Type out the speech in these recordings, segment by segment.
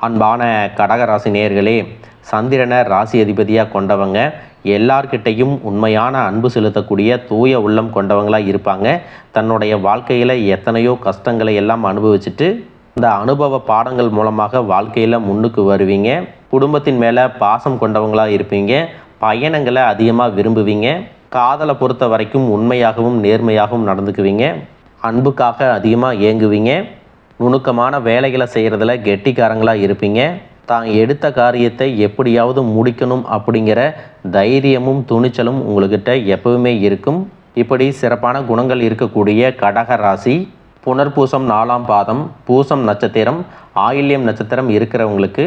அன்பான கடகராசி நேயர்களே, சந்திரனை ராசி அதிபதியாக கொண்டவங்க எல்லார்கிட்டையும் உண்மையான அன்பு செலுத்தக்கூடிய தூய உள்ளம் கொண்டவங்களாக இருப்பாங்க. தன்னுடைய வாழ்க்கையில் எத்தனையோ கஷ்டங்களை எல்லாம் அனுபவிச்சுட்டு இந்த அனுபவ பாடங்கள் மூலமாக வாழ்க்கையில் முன்னுக்கு வருவீங்க. குடும்பத்தின் மேலே பாசம் கொண்டவங்களாக இருப்பீங்க. பயணங்களை அதிகமாக விரும்புவீங்க. காதலை பொறுத்த வரைக்கும் உண்மையாகவும் நேர்மையாகவும் நடந்துக்குவீங்க. அன்புக்காக அதிகமாக ஏங்குவீங்க. நுணுக்கமான வேலைகளை செய்கிறதுல கெட்டிக்காரங்களாக இருப்பீங்க. தான் எடுத்த காரியத்தை எப்படியாவது முடிக்கணும் அப்படிங்கிற தைரியமும் துணிச்சலும் உங்கள்கிட்ட எப்பவுமே இருக்கும். இப்படி சிறப்பான குணங்கள் இருக்கக்கூடிய கடக ராசி புனர்பூசம் 4ஆம் பாதம், பூசம் நட்சத்திரம், ஆயில்யம் நட்சத்திரம் இருக்கிறவங்களுக்கு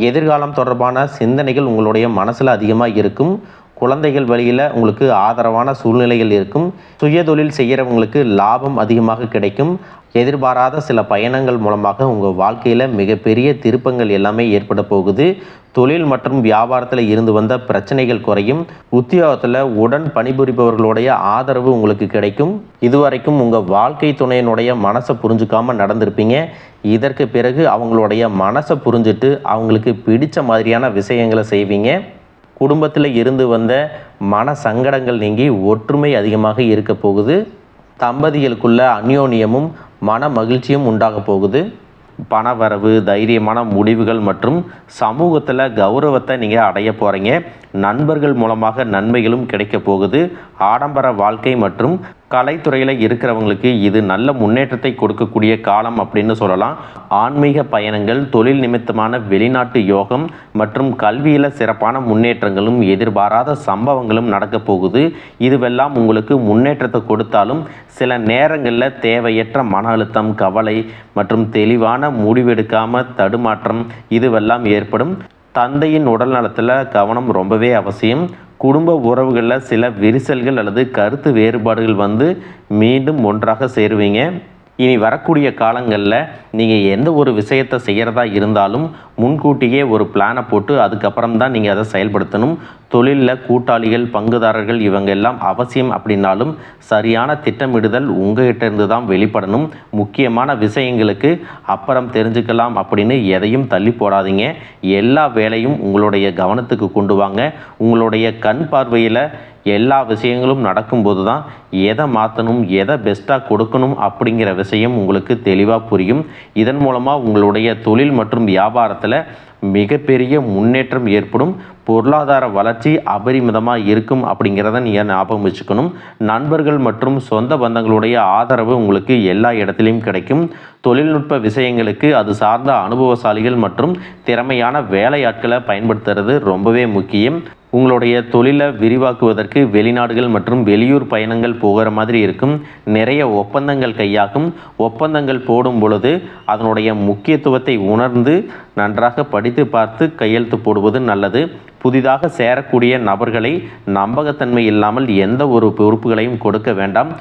எதிர்காலம் தொடர்பான சிந்தனைகள் உங்களுடைய மனசில் அதிகமாக இருக்கும். குழந்தைகள் வழியில் உங்களுக்கு ஆதரவான சூழ்நிலைகள் இருக்கும். சுயதொழில் செய்கிறவங்களுக்கு லாபம் அதிகமாக கிடைக்கும். எதிர்பாராத சில பயணங்கள் மூலமாக உங்கள் வாழ்க்கையில் மிகப்பெரிய திருப்பங்கள் எல்லாமே ஏற்பட போகுது. தொழில் மற்றும் வியாபாரத்தில் இருந்து வந்த பிரச்சனைகள் குறையும். உத்தியோகத்தில் உடன் பணிபுரிபவர்களுடைய ஆதரவு உங்களுக்கு கிடைக்கும். இதுவரைக்கும் உங்கள் வாழ்க்கை துணையினுடைய மனசை புரிஞ்சுக்காமல் நடந்திருப்பீங்க. இதற்கு பிறகு அவங்களுடைய மனசை புரிஞ்சுட்டு அவங்களுக்கு பிடித்த மாதிரியான விஷயங்களை செய்வீங்க. குடும்பத்தில் இருந்து வந்த மன சங்கடங்கள் நீங்கி ஒற்றுமை அதிகமாக இருக்க போகுது. தம்பதிகளுக்குள்ள அந்யோன்யமும் மன மகிழ்ச்சியும் உண்டாக போகுது. பணவரவு, தைரியமான முடிவுகள் மற்றும் சமூகத்தில் கௌரவத்தை நீங்கள் அடைய போகிறீங்க. நண்பர்கள் மூலமாக நன்மைகளும் கிடைக்க போகுது. ஆடம்பர வாழ்க்கை மற்றும் கலைத்துறையில் இருக்கிறவங்களுக்கு இது நல்ல முன்னேற்றத்தை கொடுக்கக்கூடிய காலம் அப்படின்னு சொல்லலாம். ஆன்மீக பயணங்கள், தொழில் நிமித்தமான வெளிநாட்டு யோகம் மற்றும் கல்வியில் சிறப்பான முன்னேற்றங்களும் எதிர்பாராத சம்பவங்களும் நடக்க போகுது. இதுவெல்லாம் உங்களுக்கு முன்னேற்றத்தை கொடுத்தாலும் சில நேரங்களில் தேவையற்ற மன அழுத்தம், கவலை மற்றும் தெளிவான முடிவெடுக்காமல் தடுமாற்றம் இதுவெல்லாம் ஏற்படும். தந்தையின் உடல் நலத்தில் கவனம் ரொம்பவே அவசியம். குடும்ப உறவுகளில் சில விரிசல்கள் அல்லது கருத்து வேறுபாடுகள் வந்து மீண்டும் ஒன்றாக சேருவீங்க. இனி வரக்கூடிய காலங்களில் நீங்கள் எந்த ஒரு விஷயத்தை செய்கிறதா இருந்தாலும் முன்கூட்டியே ஒரு பிளானை போட்டு அதுக்கப்புறம் தான் நீங்கள் அதை செயல்படுத்தணும். தொழிலில் கூட்டாளிகள், பங்குதாரர்கள் இவங்க எல்லாம் அவசியம் அப்படின்னாலும் சரியான திட்டமிடுதல் உங்கள்கிட்ட இருந்து தான் வெளிப்படணும். முக்கியமான விஷயங்களுக்கு அப்புறம் தெரிஞ்சுக்கலாம் அப்படின்னு எதையும் தள்ளி போடாதீங்க. எல்லா வேலையும் உங்களுடைய கவனத்துக்கு கொண்டு வாங்க. உங்களுடைய கண் பார்வையில் எல்லா விஷயங்களும் நடக்கும்போது தான் எதை மாற்றணும், எதை பெஸ்ட்டாக கொடுக்கணும் அப்படிங்கிற விஷயம் உங்களுக்கு தெளிவாக புரியும். இதன் மூலமாக உங்களுடைய தொழில் மற்றும் வியாபாரத்தில் மிகப்பெரிய முன்னேற்றம் ஏற்படும். பொருளாதார வளர்ச்சி அபரிமிதமாக இருக்கும் அப்படிங்கிறத நீங்கள் ஞாபகம் வச்சுக்கணும். நண்பர்கள் மற்றும் சொந்த பந்தங்களுடைய ஆதரவு உங்களுக்கு எல்லா இடத்துலையும் கிடைக்கும். தொழில்நுட்ப விஷயங்களுக்கு அது சார்ந்த அனுபவசாலிகள் மற்றும் திறமையான வேலையாட்களை பயன்படுத்துறது ரொம்பவே முக்கியம். உங்களுடைய தொழிலை விரிவாக்குவதற்கு வெளிநாடுகள் மற்றும் வெளியூர் பயணங்கள் போகிற மாதிரி இருக்கும். நிறைய ஒப்பந்தங்கள் கையாகும். ஒப்பந்தங்கள் போடும் பொழுது அதனுடைய முக்கியத்துவத்தை உணர்ந்து நன்றாக படித்து பார்த்து கையெழுத்து போடுவது நல்லது. புதிதாக சேரக்கூடிய நபர்களை நம்பகத்தன்மை இல்லாமல் எந்த ஒரு பொறுப்புகளையும் கொடுக்க வேண்டாம்.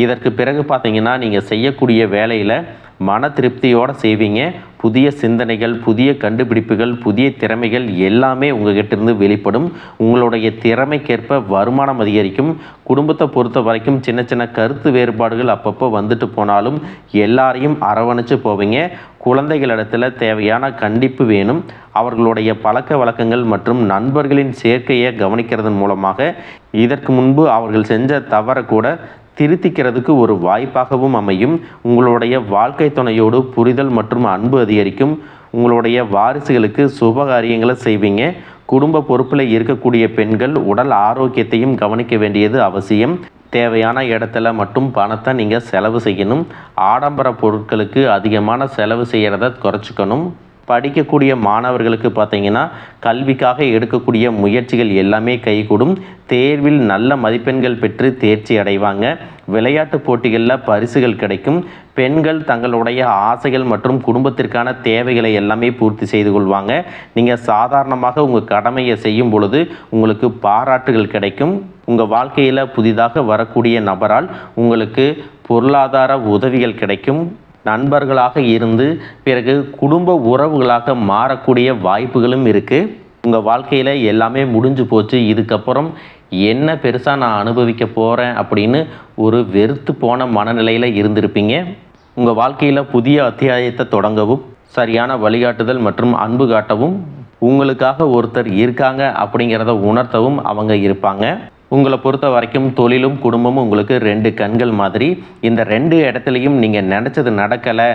இதற்கு பிறகு பார்த்தீங்கன்னா நீங்கள் செய்யக்கூடிய வேலையில் மன திருப்தியோடு செய்வீங்க. புதிய சிந்தனைகள், புதிய கண்டுபிடிப்புகள், புதிய திறமைகள் எல்லாமே உங்கள்கிட்ட வெளிப்படும். உங்களுடைய திறமைக்கேற்ப வருமானம் அதிகரிக்கும். குடும்பத்தை பொறுத்த வரைக்கும் சின்ன சின்ன கருத்து வேறுபாடுகள் அப்பப்போ வந்துட்டு போனாலும் எல்லாரையும் அரவணைச்சு போவீங்க. குழந்தைகளிடத்தில் தேவையான கண்டிப்பு வேணும். அவர்களுடைய பழக்க வழக்கங்கள் மற்றும் நண்பர்களின் சேர்க்கையை கவனிக்கிறதன் மூலமாக இதற்கு முன்பு அவர்கள் செஞ்ச தவறை கூட திருத்திக்கிறதுக்கு ஒரு வாய்ப்பாகவும் அமையும். உங்களுடைய வாழ்க்கை துணையோடு புரிதல் மற்றும் அன்பு அதிகரிக்கும். உங்களுடைய வாரிசுகளுக்கு சுபகாரியங்களை செய்வீங்க. குடும்ப பொறுப்பில் இருக்கக்கூடிய பெண்கள் உடல் ஆரோக்கியத்தையும் கவனிக்க வேண்டியது அவசியம். தேவையான இடத்துல மட்டும் பணத்தை நீங்கள் செலவு செய்யணும். ஆடம்பர பொருட்களுக்கு அதிகமான செலவு செய்கிறத குறைச்சிக்கணும். படிக்கக்கூடிய மாணவர்களுக்கு பார்த்தீங்கன்னா கல்விக்காக எடுக்கக்கூடிய முயற்சிகள் எல்லாமே கைகூடும். தேர்வில் நல்ல மதிப்பெண்கள் பெற்று தேர்ச்சி அடைவாங்க. விளையாட்டு போட்டிகளில் பரிசுகள் கிடைக்கும். பெண்கள் தங்களுடைய ஆசைகள் மற்றும் குடும்பத்திற்கான தேவைகளை எல்லாமே பூர்த்தி செய்து கொள்வாங்க. நீங்கள் சாதாரணமாக உங்கள் கடமையை செய்யும் பொழுது உங்களுக்கு பாராட்டுகள் கிடைக்கும். உங்கள் வாழ்க்கையில் புதிதாக வரக்கூடிய நபரால் உங்களுக்கு பொருளாதார உதவிகள் கிடைக்கும். நண்பர்களாக இருந்து பிறகு குடும்ப உறவுகளாக மாறக்கூடிய வாய்ப்புகளும் இருக்குது. உங்கள் வாழ்க்கையில் எல்லாமே முடிஞ்சு போச்சு, இதுக்கப்புறம் என்ன பெருசாக நான் அனுபவிக்க போகிறேன் அப்படின்னு ஒரு வெறுத்து போன மனநிலையில் இருந்திருப்பீங்க. உங்கள் வாழ்க்கையில் புதிய அத்தியாயத்தை தொடங்கவும் சரியான வழிகாட்டுதல் மற்றும் அன்பு காட்டவும், உங்களுக்காக ஒருத்தர் இருக்காங்க அப்படிங்கிறத உணர்த்தவும் அவங்க இருப்பாங்க. உங்களை பொறுத்த வரைக்கும் தொழிலும் குடும்பமும் உங்களுக்கு 2 கண்கள் மாதிரி. இந்த 2 இடத்துலையும் நீங்கள் நினச்சது நடக்கலை,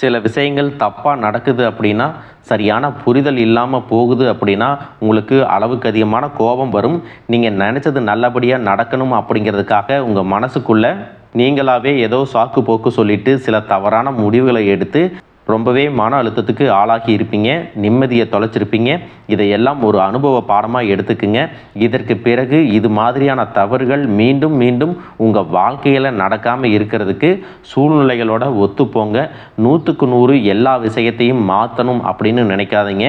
சில விஷயங்கள் தப்பாக நடக்குது அப்படின்னா, சரியான புரிதல் இல்லாமல் போகுது அப்படின்னா, உங்களுக்கு அளவுக்கு அதிகமான கோபம் வரும். நீங்கள் நினச்சது நல்லபடியாக நடக்கணும் அப்படிங்கிறதுக்காக உங்கள் மனசுக்குள்ளே நீங்களாகவே ஏதோ சாக்கு போக்கு சொல்லிட்டு சில தவறான முடிவுகளை எடுத்து ரொம்பவே மன அழுத்தத்துக்கு ஆளாகி இருப்பீங்க, நிம்மதியை தொலைச்சிருப்பீங்க. இதையெல்லாம் ஒரு அனுபவ பாடமாக எடுத்துக்குங்க. இதற்கு பிறகு இது மாதிரியான தவறுகள் மீண்டும் மீண்டும் உங்கள் வாழ்க்கையில் நடக்காமல் இருக்கிறதுக்கு சூழ்நிலைகளோட ஒத்துப்போங்க. 100க்கு 100 எல்லா விஷயத்தையும் மாற்றணும் அப்படின்னு நினைக்காதீங்க.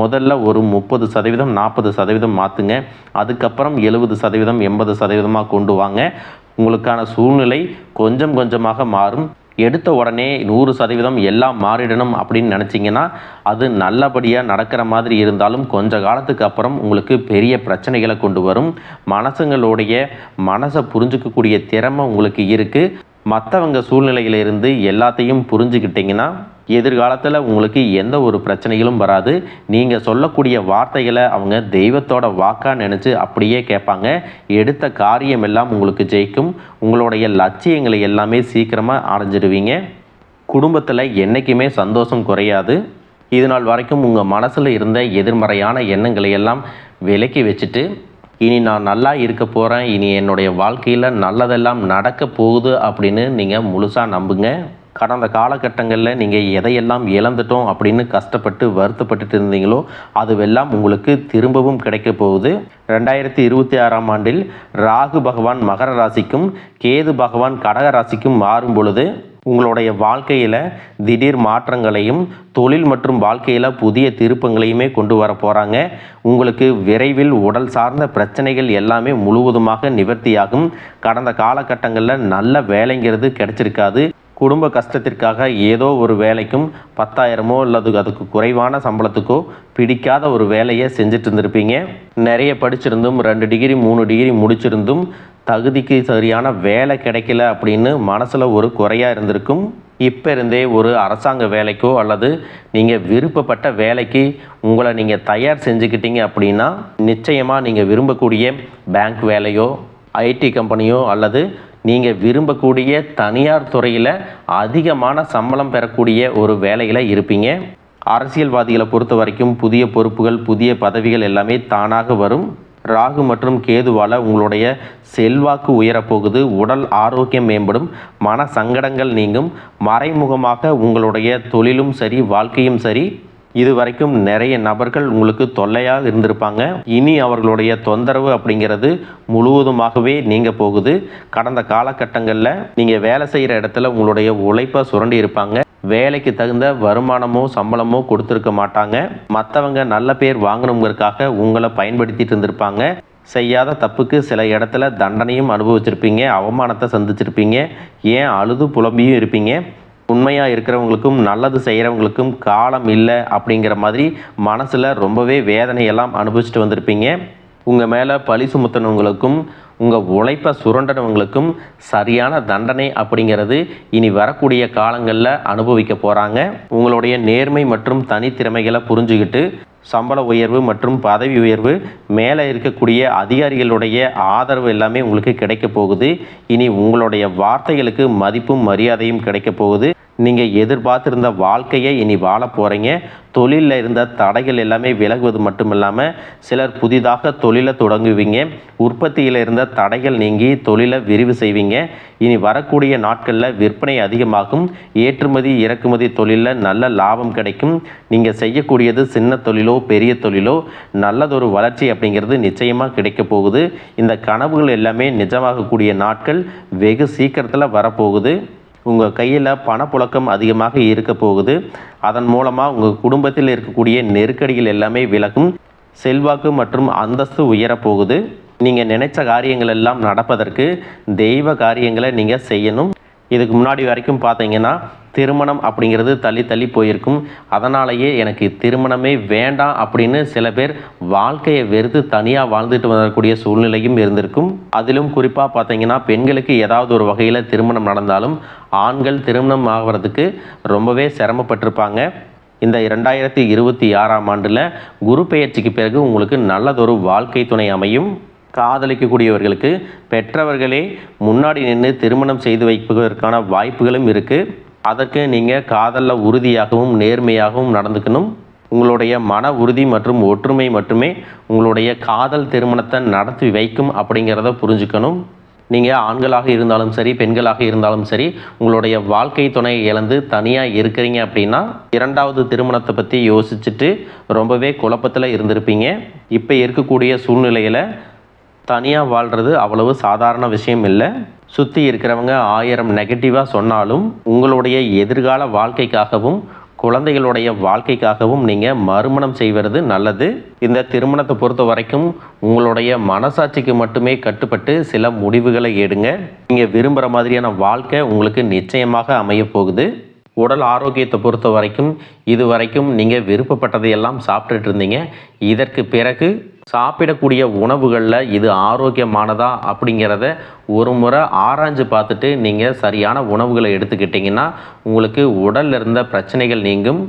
முதல்ல ஒரு 30%, 40% மாற்றுங்க. அதுக்கப்புறம் 70%, 80%மாக கொண்டு வாங்க. உங்களுக்கான சூழ்நிலை கொஞ்சம் கொஞ்சமாக மாறும். எடுத்த உடனே 100% எல்லாம் மாறிடணும் அப்படின்னு நினச்சிங்கன்னா அது நல்லபடியாக நடக்கிற மாதிரி இருந்தாலும் கொஞ்ச காலத்துக்கு அப்புறம் உங்களுக்கு பெரிய பிரச்சனைகளை கொண்டு வரும். மனசுங்களுடைய மனசை புரிஞ்சுக்கக்கூடிய திறமை உங்களுக்கு இருக்குது. மற்றவங்க சூழ்நிலையிலிருந்து எல்லாத்தையும் புரிஞ்சுக்கிட்டிங்கன்னா எதிர்காலத்தில் உங்களுக்கு எந்த ஒரு பிரச்சனைகளும் வராது. நீங்கள் சொல்லக்கூடிய வார்த்தைகளை அவங்க தெய்வத்தோட வாக்காக நினச்சி அப்படியே கேட்பாங்க. எடுத்த காரியம் எல்லாம் உங்களுக்கு ஜெயிக்கும். உங்களுடைய லட்சியங்களை எல்லாமே சீக்கிரமாக அடைஞ்சிடுவீங்க. குடும்பத்தில் என்றைக்குமே சந்தோஷம் குறையாது. இது நாள் வரைக்கும் உங்கள் மனசில் இருந்த எதிர்மறையான எண்ணங்களை எல்லாம் விலக்கி வச்சுட்டு, இனி நான் நல்லா இருக்க போகிறேன், இனி என்னுடைய வாழ்க்கையில் நல்லதெல்லாம் நடக்க போகுது அப்படின்னு நீங்கள் முழுசாக நம்புங்க. கடந்த காலகட்டங்களில் நீங்கள் எதையெல்லாம் இழந்துட்டோம் அப்படின்னு கஷ்டப்பட்டு வருத்தப்பட்டு இருந்தீங்களோ அதுவெல்லாம் உங்களுக்கு திரும்பவும் கிடைக்க போகுது. 2026ஆம் ஆண்டில் ராகு பகவான் மகர ராசிக்கும் கேது பகவான் கடக ராசிக்கும் மாறும் பொழுது உங்களுடைய வாழ்க்கையில் திடீர் மாற்றங்களையும் தொழில் மற்றும் வாழ்க்கையில் புதிய திருப்பங்களையுமே கொண்டு வர போகிறாங்க. உங்களுக்கு விரைவில் உடல் சார்ந்த பிரச்சனைகள் எல்லாமே முழுவதுமாக நிவர்த்தியாகும். கடந்த காலகட்டங்களில் நல்ல வேலைங்கிறது கிடைச்சிருக்காது. குடும்ப கஷ்டத்திற்காக ஏதோ ஒரு வேலைக்கும் 10,000மோ அல்லது அதுக்கு குறைவான சம்பளத்துக்கோ பிடிக்காத ஒரு வேலையை செஞ்சுட்டு இருந்திருப்பீங்க. நிறைய படிச்சிருந்தும் 2 டிகிரி 3 டிகிரி முடிச்சிருந்தும் தகுதிக்கு சரியான வேலை கிடைக்கல அப்படின்னு மனசில் ஒரு குறையாக இருந்திருக்கும். இப்போ இருந்தே ஒரு அரசாங்க வேலைக்கோ அல்லது நீங்கள் விருப்பப்பட்ட வேலைக்கு உங்களை நீங்கள் தயார் செஞ்சுக்கிட்டீங்க அப்படின்னா நிச்சயமாக நீங்கள் விரும்பக்கூடிய பேங்க் வேலையோ ஐடி கம்பெனியோ அல்லது நீங்கள் விரும்பக்கூடிய தனியார் துறையில் அதிகமான சம்பளம் பெறக்கூடிய ஒரு வேலையில் இருப்பீங்க. அரசியல்வாதிகளை பொறுத்த வரைக்கும் புதிய பொறுப்புகள் புதிய பதவிகள் எல்லாமே தானாக வரும். ராகு மற்றும் கேதுவால் உங்களுடைய செல்வாக்கு உயரப்போகுது. உடல் ஆரோக்கியம் மேம்படும். மன சங்கடங்கள் நீங்கும். மறைமுகமாக உங்களுடைய தொழிலும் சரி வாழ்க்கையும் சரி இதுவரைக்கும் நிறைய நபர்கள் உங்களுக்கு தொல்லையாக இருந்திருப்பாங்க. இனி அவர்களுடைய தொந்தரவு அப்படிங்கிறது முழுவதுமாகவே நீங்க போகுது. கடந்த காலகட்டங்களில் நீங்கள் வேலை செய்கிற இடத்துல உங்களுடைய உழைப்பை சுரண்டி இருப்பாங்க. வேலைக்கு தகுந்த வருமானமோ சம்பளமோ கொடுத்துருக்க மாட்டாங்க. மற்றவங்க நல்ல பேர் வாங்கணுங்கிறதுக்காக உங்களை பயன்படுத்திட்டு இருந்திருப்பாங்க. செய்யாத தப்புக்கு சில இடத்துல தண்டனையும் அனுபவிச்சிருப்பீங்க. அவமானத்தை சந்திச்சிருப்பீங்க. ஏன் அழுது புலம்பியும் இருப்பீங்க. உண்மையாக இருக்கிறவங்களுக்கும் நல்லது செய்கிறவங்களுக்கும் காலம் இல்லை அப்படிங்கிற மாதிரி மனசில் ரொம்பவே வேதனையெல்லாம் அனுபவிச்சுட்டு வந்திருப்பீங்க. உங்கள் மேலே பழி சுமத்தினவங்களுக்கும் உங்கள் உழைப்பை சுரண்டனவங்களுக்கும் சரியான தண்டனை அப்படிங்கிறது இனி வரக்கூடிய காலங்களில் அனுபவிக்க போகிறாங்க. உங்களுடைய நேர்மை மற்றும் தனித்திறமைகளை புரிஞ்சுக்கிட்டு சம்பள உயர்வு மற்றும் பதவி உயர்வு மேலே இருக்கக்கூடிய அதிகாரிகளுடைய ஆதரவு எல்லாமே உங்களுக்கு கிடைக்க போகுது. இனி உங்களுடைய வார்த்தைகளுக்கு மதிப்பும் மரியாதையும் கிடைக்க போகுது. நீங்கள் எதிர்பார்த்திருந்த வாழ்க்கையை இனி வாழ போகிறீங்க. தொழிலில் இருந்த தடைகள் எல்லாமே விலகுவது மட்டும் இல்லாமல் சிலர் புதிதாக தொழிலை தொடங்குவீங்க. உற்பத்தியில் இருந்த தடைகள் நீங்கி தொழிலை விரிவு செய்வீங்க. இனி வரக்கூடிய நாட்களில் விற்பனை அதிகமாகும். ஏற்றுமதி இறக்குமதி தொழிலில் நல்ல லாபம் கிடைக்கும். நீங்கள் செய்யக்கூடியது சின்ன தொழிலோ பெரிய தொழிலோ நல்லதொரு வளர்ச்சி அப்படிங்கிறது நிச்சயமாக கிடைக்க போகுது. இந்த கனவுகள் எல்லாமே நிஜமாகக்கூடிய நாட்கள் வெகு சீக்கிரத்தில் வரப்போகுது. உங்கள் கையில் பணப்புழக்கம் அதிகமாக இருக்க போகுது. அதன் மூலமாக உங்கள் குடும்பத்தில் இருக்கக்கூடிய நெருக்கடிகள் எல்லாமே விலகும். செல்வாக்கு மற்றும் அந்தஸ்து உயரப்போகுது. நீங்கள் நினைச்ச காரியங்கள் எல்லாம் நடப்பதற்கு தெய்வ காரியங்களை நீங்கள் செய்யணும். இதுக்கு முன்னாடி வரைக்கும் பார்த்தீங்கன்னா திருமணம் அப்படிங்கிறது தள்ளி தள்ளி போயிருக்கும். அதனாலேயே எனக்கு திருமணமே வேண்டாம் அப்படின்னு சில பேர் வாழ்க்கையை வெறுத்து தனியாக வாழ்ந்துட்டு வரக்கூடிய சூழ்நிலையும் இருந்திருக்கும். அதிலும் குறிப்பாக பார்த்தீங்கன்னா பெண்களுக்கு ஏதாவது ஒரு வகையில் திருமணம் நடந்தாலும் ஆண்கள் திருமணம் ஆகிறதுக்கு ரொம்பவே சிரமப்பட்டிருப்பாங்க. இந்த 2026ஆம் ஆண்டில் குரு பெயர்ச்சிக்கு பிறகு உங்களுக்கு நல்லதொரு வாழ்க்கை துணை அமையும். காதலிக்கக்கூடியவர்களுக்கு பெற்றவர்களே முன்னாடி நின்று திருமணம் செய்து வைப்பதற்கான வாய்ப்புகளும் இருக்குது. அதற்கு நீங்கள் காதலில் உறுதியாகவும் நேர்மையாகவும் நடந்துக்கணும். உங்களுடைய மன உறுதி மற்றும் ஒற்றுமை மட்டுமே உங்களுடைய காதல் திருமணத்தை நடத்தி வைக்கும் அப்படிங்கிறத புரிஞ்சுக்கணும். நீங்கள் ஆண்களாக இருந்தாலும் சரி, பெண்களாக இருந்தாலும் சரி, உங்களுடைய வாழ்க்கை துணையை இழந்து தனியாக இருக்கிறீங்க அப்படின்னா 2வது திருமணத்தை பற்றி யோசிச்சுட்டு ரொம்பவே குழப்பத்தில் இருந்திருப்பீங்க. இப்போ இருக்கக்கூடிய சூழ்நிலையில் தனியாக வாழ்கிறது அவ்வளவு சாதாரண விஷயம் இல்லை. சுற்றி இருக்கிறவங்க 1000 நெகட்டிவாக சொன்னாலும் உங்களுடைய எதிர்கால வாழ்க்கைக்காகவும் குழந்தைகளுடைய வாழ்க்கைக்காகவும் நீங்கள் மறுமணம் செய்வது நல்லது. இந்த திருமணத்தை பொறுத்த வரைக்கும் உங்களுடைய மனசாட்சிக்கு மட்டுமே கட்டுப்பட்டு சில முடிவுகளை எடுங்க. நீங்கள் விரும்புகிற மாதிரியான வாழ்க்கை உங்களுக்கு நிச்சயமாக அமைய போகுது. உடல் ஆரோக்கியத்தை பொறுத்த வரைக்கும் இதுவரைக்கும் நீங்கள் விருப்பப்பட்டதையெல்லாம் சாப்பிட்டுட்டு இருந்தீங்க. இதற்கு பிறகு சாப்பிடக்கூடிய உணவுகளில் இது ஆரோக்கியமானதா அப்படிங்கிறத ஒரு முறை ஆராய்ஞ்சு பார்த்துட்டு நீங்கள் சரியான உணவுகளை எடுத்துக்கிட்டிங்கன்னா உங்களுக்கு உடலில் இருந்த பிரச்சனைகள் நீங்கும்.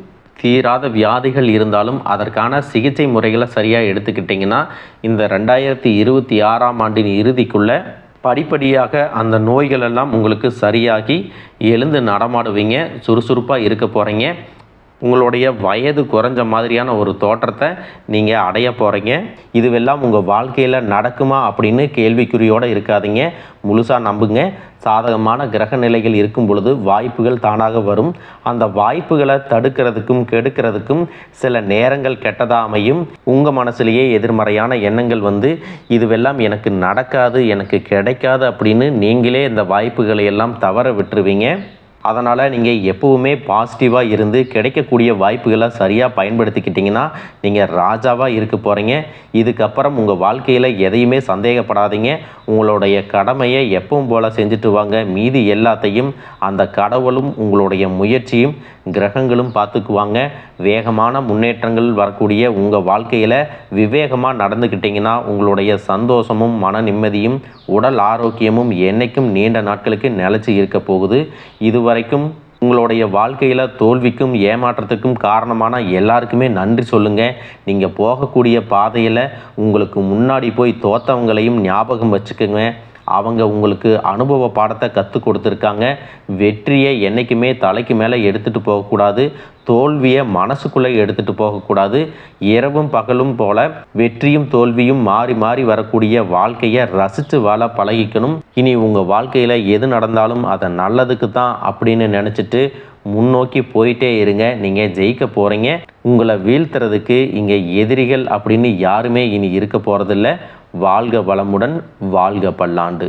தீராத வியாதிகள் இருந்தாலும் அதற்கான சிகிச்சை முறைகளை சரியாக எடுத்துக்கிட்டிங்கன்னா இந்த 2026ஆம் ஆண்டின் இறுதிக்குள்ளே படிப்படியாக அந்த நோய்களெல்லாம் உங்களுக்கு சரியாகி எழுந்து நடமாடுவீங்க. சுறுசுறுப்பாக இருக்க போகிறீங்க. உங்களுடைய வயது குறைஞ்ச மாதிரியான ஒரு தோற்றத்தை நீங்கள் அடைய போகிறீங்க. இதுவெல்லாம் உங்கள் வாழ்க்கையில் நடக்குமா அப்படின்னு கேள்விக்குறியோடு இருக்காதீங்க. முழுசாக நம்புங்க. சாதகமான கிரக நிலைகள் இருக்கும் பொழுது வாய்ப்புகள் தானாக வரும். அந்த வாய்ப்புகளை தடுக்கிறதுக்கும் கெடுக்கிறதுக்கும் சில நேரங்கள் கெட்டதாக அமையும். உங்கள் மனசுலேயே எதிர்மறையான எண்ணங்கள் வந்து இதுவெல்லாம் எனக்கு நடக்காது, எனக்கு கிடைக்காது அப்படின்னு நீங்களே இந்த வாய்ப்புகளை எல்லாம் தவற விட்டுருவீங்க. அதனால் நீங்கள் எப்போவுமே பாசிட்டிவாக இருந்து கிடைக்கக்கூடிய வாய்ப்புகளை சரியாக பயன்படுத்திக்கிட்டிங்கன்னா நீங்கள் ராஜாவாக இருக்க போகிறீங்க. இதுக்கப்புறம் உங்கள் வாழ்க்கையில் எதையுமே சந்தேகப்படாதீங்க. உங்களுடைய கடமையை எப்பவும் போல் செஞ்சுட்டு வாங்க. மீதி எல்லாத்தையும் அந்த கடவுளும் உங்களுடைய முயற்சியும் கிரகங்களும் பார்த்துக்குவாங்க. வேகமான முன்னேற்றங்கள் வரக்கூடிய உங்கள் வாழ்க்கையில் விவேகமாக நடந்துக்கிட்டிங்கன்னா உங்களுடைய சந்தோஷமும் மன நிம்மதியும் உடல் ஆரோக்கியமும் என்றைக்கும் நீண்ட நாட்களுக்கு நிலைச்சி இருக்க போகுது. இதுவரைக்கும் உங்களுடைய வாழ்க்கையில் தோல்விக்கும் ஏமாற்றத்துக்கும் காரணமான எல்லாருக்குமே நன்றி சொல்லுங்கள். நீங்கள் போகக்கூடிய பாதையில் உங்களுக்கு முன்னாடி போய் தோற்றவங்களையும் ஞாபகம் வச்சுக்கோங்க. அவங்க உங்களுக்கு அனுபவ பாடத்தை கற்றுக் கொடுத்துருக்காங்க. வெற்றியை என்றைக்குமே தலைக்கு மேலே எடுத்துகிட்டு போகக்கூடாது. தோல்வியை மனசுக்குள்ளே எடுத்துகிட்டு போகக்கூடாது. இரவும் பகலும் போல வெற்றியும் தோல்வியும் மாறி மாறி வரக்கூடிய வாழ்க்கையை ரசித்து வாழ பழகிக்கணும். இனி உங்கள் வாழ்க்கையில் எது நடந்தாலும் அதை நல்லதுக்கு தான் அப்படின்னு நினச்சிட்டு முன்னோக்கி போயிட்டே இருங்க. நீங்கள் ஜெயிக்க போகிறீங்க. உங்களை வீழ்த்துறதுக்கு இங்கே எதிரிகள் அப்படின்னு யாருமே இனி இருக்க போகிறதில்ல. வாழ்க வளமுடன், வாழ்க பல்லாண்டு.